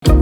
Il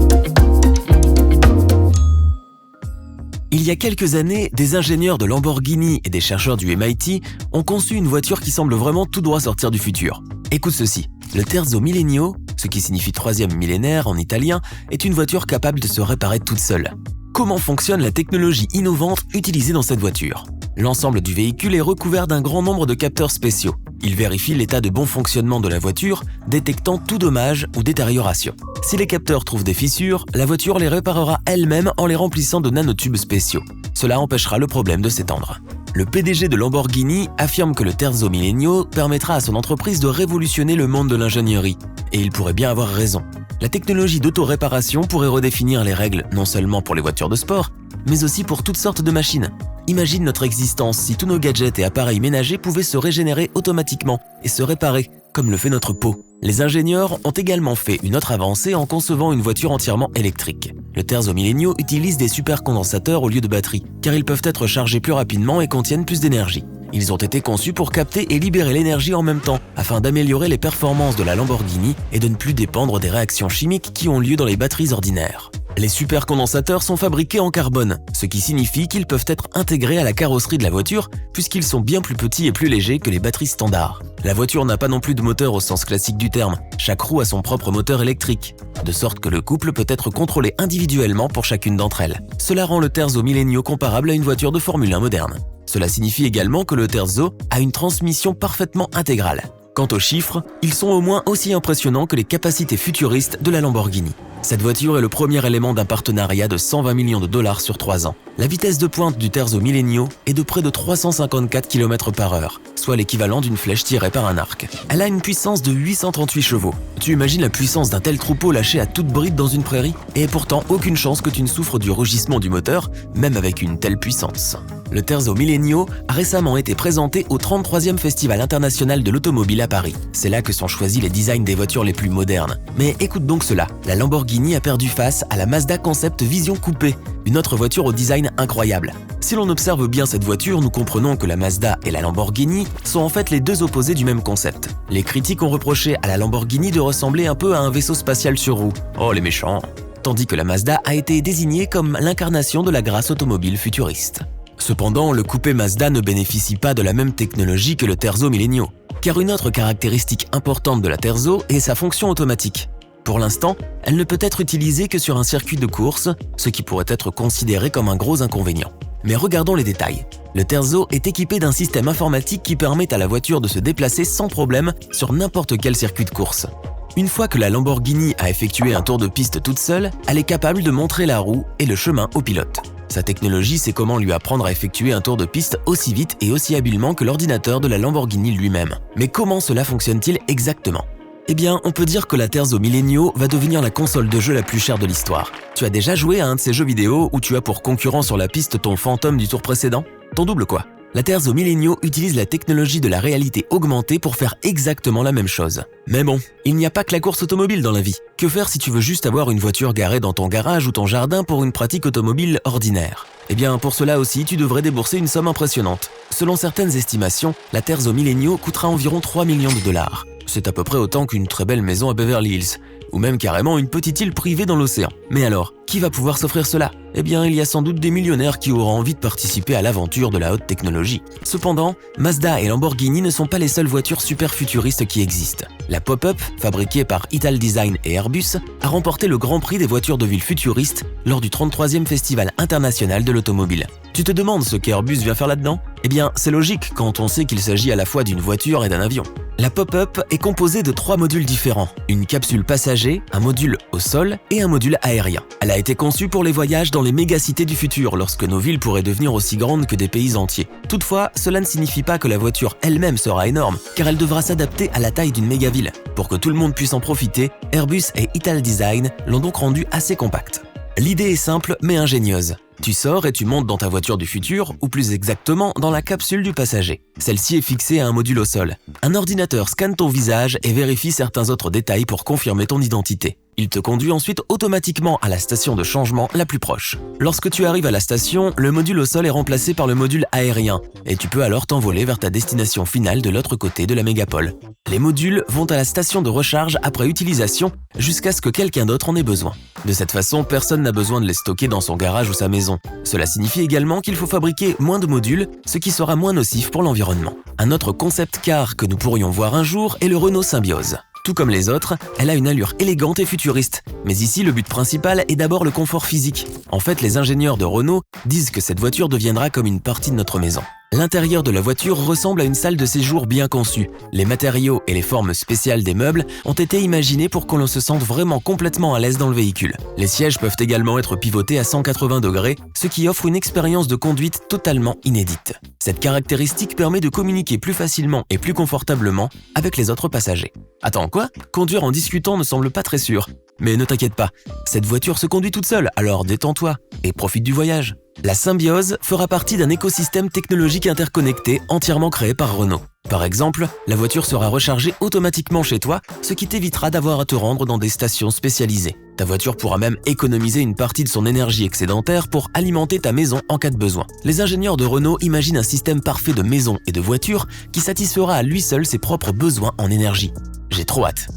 y a quelques années, des ingénieurs de Lamborghini et des chercheurs du MIT ont conçu une voiture qui semble vraiment tout droit sortir du futur. Écoute ceci, le Terzo Millennio, ce qui signifie troisième millénaire en italien, est une voiture capable de se réparer toute seule. Comment fonctionne la technologie innovante utilisée dans cette voiture ? L'ensemble du véhicule est recouvert d'un grand nombre de capteurs spéciaux. Ils vérifient l'état de bon fonctionnement de la voiture, détectant tout dommage ou détérioration. Si les capteurs trouvent des fissures, la voiture les réparera elle-même en les remplissant de nanotubes spéciaux. Cela empêchera le problème de s'étendre. Le PDG de Lamborghini affirme que le Terzo Millennio permettra à son entreprise de révolutionner le monde de l'ingénierie. Et il pourrait bien avoir raison. La technologie d'auto-réparation pourrait redéfinir les règles non seulement pour les voitures de sport, mais aussi pour toutes sortes de machines. Imagine notre existence si tous nos gadgets et appareils ménagers pouvaient se régénérer automatiquement et se réparer, comme le fait notre peau. Les ingénieurs ont également fait une autre avancée en concevant une voiture entièrement électrique. Le Terzo Millennio utilise des supercondensateurs au lieu de batteries, car ils peuvent être chargés plus rapidement et contiennent plus d'énergie. Ils ont été conçus pour capter et libérer l'énergie en même temps, afin d'améliorer les performances de la Lamborghini et de ne plus dépendre des réactions chimiques qui ont lieu dans les batteries ordinaires. Les supercondensateurs sont fabriqués en carbone, ce qui signifie qu'ils peuvent être intégrés à la carrosserie de la voiture puisqu'ils sont bien plus petits et plus légers que les batteries standards. La voiture n'a pas non plus de moteur au sens classique du terme, chaque roue a son propre moteur électrique, de sorte que le couple peut être contrôlé individuellement pour chacune d'entre elles. Cela rend le Terzo Millennio comparable à une voiture de Formule 1 moderne. Cela signifie également que le Terzo a une transmission parfaitement intégrale. Quant aux chiffres, ils sont au moins aussi impressionnants que les capacités futuristes de la Lamborghini. Cette voiture est le premier élément d'un partenariat de 120 millions de dollars sur 3 ans. La vitesse de pointe du Terzo Millennio est de près de 354 km/h, soit l'équivalent d'une flèche tirée par un arc. Elle a une puissance de 838 chevaux. Tu imagines la puissance d'un tel troupeau lâché à toute bride dans une prairie ? Et pourtant, aucune chance que tu ne souffres du rugissement du moteur, même avec une telle puissance. Le Terzo Millennio a récemment été présenté au 33e Festival international de l'automobile à Paris. C'est là que sont choisis les designs des voitures les plus modernes. Mais écoute donc cela, la Lamborghini a perdu face à la Mazda Concept Vision Coupé, une autre voiture au design incroyable. Si l'on observe bien cette voiture, nous comprenons que la Mazda et la Lamborghini sont en fait les deux opposés du même concept. Les critiques ont reproché à la Lamborghini de ressembler un peu à un vaisseau spatial sur roue. Oh les méchants. Tandis que la Mazda a été désignée comme l'incarnation de la grâce automobile futuriste. Cependant, le coupé Mazda ne bénéficie pas de la même technologie que le Terzo Millennio, car une autre caractéristique importante de la Terzo est sa fonction automatique. Pour l'instant, elle ne peut être utilisée que sur un circuit de course, ce qui pourrait être considéré comme un gros inconvénient. Mais regardons les détails. Le Terzo est équipé d'un système informatique qui permet à la voiture de se déplacer sans problème sur n'importe quel circuit de course. Une fois que la Lamborghini a effectué un tour de piste toute seule, elle est capable de montrer la roue et le chemin au pilote. Sa technologie sait comment lui apprendre à effectuer un tour de piste aussi vite et aussi habilement que l'ordinateur de la Lamborghini lui-même. Mais comment cela fonctionne-t-il exactement ? Eh bien, on peut dire que la Terzo Millennio va devenir la console de jeu la plus chère de l'histoire. Tu as déjà joué à un de ces jeux vidéo où tu as pour concurrent sur la piste ton fantôme du tour précédent ? Ton double quoi ? La Terzo Millennio utilise la technologie de la réalité augmentée pour faire exactement la même chose. Mais bon, il n'y a pas que la course automobile dans la vie. Que faire si tu veux juste avoir une voiture garée dans ton garage ou ton jardin pour une pratique automobile ordinaire ? Eh bien, pour cela aussi, tu devrais débourser une somme impressionnante. Selon certaines estimations, la Terzo Millennio coûtera environ 3 millions de dollars. C'est à peu près autant qu'une très belle maison à Beverly Hills, ou même carrément une petite île privée dans l'océan. Mais alors, qui va pouvoir s'offrir cela ? Eh bien, il y a sans doute des millionnaires qui auront envie de participer à l'aventure de la haute technologie. Cependant, Mazda et Lamborghini ne sont pas les seules voitures super futuristes qui existent. La Pop-Up, fabriquée par Italdesign et Airbus, a remporté le Grand Prix des voitures de ville futuristes lors du 33e Festival international de l'automobile. Tu te demandes ce qu'Airbus vient faire là-dedans ? Eh bien, c'est logique quand on sait qu'il s'agit à la fois d'une voiture et d'un avion. La Pop-Up est composée de 3 modules différents, une capsule passager, un module au sol et un module aérien. Elle a été conçue pour les voyages dans les mégacités du futur, lorsque nos villes pourraient devenir aussi grandes que des pays entiers. Toutefois, cela ne signifie pas que la voiture elle-même sera énorme, car elle devra s'adapter à la taille d'une mégaville. Pour que tout le monde puisse en profiter, Airbus et Italdesign l'ont donc rendue assez compacte. L'idée est simple mais ingénieuse. Tu sors et tu montes dans ta voiture du futur, ou plus exactement dans la capsule du passager. Celle-ci est fixée à un module au sol. Un ordinateur scanne ton visage et vérifie certains autres détails pour confirmer ton identité. Il te conduit ensuite automatiquement à la station de changement la plus proche. Lorsque tu arrives à la station, le module au sol est remplacé par le module aérien et tu peux alors t'envoler vers ta destination finale de l'autre côté de la mégapole. Les modules vont à la station de recharge après utilisation jusqu'à ce que quelqu'un d'autre en ait besoin. De cette façon, personne n'a besoin de les stocker dans son garage ou sa maison. Cela signifie également qu'il faut fabriquer moins de modules, ce qui sera moins nocif pour l'environnement. Un autre concept car que nous pourrions voir un jour est le Renault Symbiose. Tout comme les autres, elle a une allure élégante et futuriste. Mais ici, le but principal est d'abord le confort physique. En fait, les ingénieurs de Renault disent que cette voiture deviendra comme une partie de notre maison. L'intérieur de la voiture ressemble à une salle de séjour bien conçue. Les matériaux et les formes spéciales des meubles ont été imaginés pour qu'on se sente vraiment complètement à l'aise dans le véhicule. Les sièges peuvent également être pivotés à 180 degrés, ce qui offre une expérience de conduite totalement inédite. Cette caractéristique permet de communiquer plus facilement et plus confortablement avec les autres passagers. Attends, quoi ? Conduire en discutant ne semble pas très sûr. Mais ne t'inquiète pas, cette voiture se conduit toute seule, alors détends-toi et profite du voyage. La Symbiose fera partie d'un écosystème technologique interconnecté entièrement créé par Renault. Par exemple, la voiture sera rechargée automatiquement chez toi, ce qui t'évitera d'avoir à te rendre dans des stations spécialisées. Ta voiture pourra même économiser une partie de son énergie excédentaire pour alimenter ta maison en cas de besoin. Les ingénieurs de Renault imaginent un système parfait de maison et de voiture qui satisfera à lui seul ses propres besoins en énergie. J'ai trop hâte.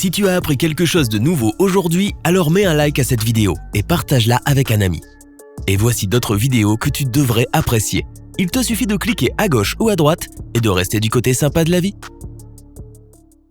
Si tu as appris quelque chose de nouveau aujourd'hui, alors mets un like à cette vidéo et partage-la avec un ami. Et voici d'autres vidéos que tu devrais apprécier. Il te suffit de cliquer à gauche ou à droite et de rester du côté sympa de la vie.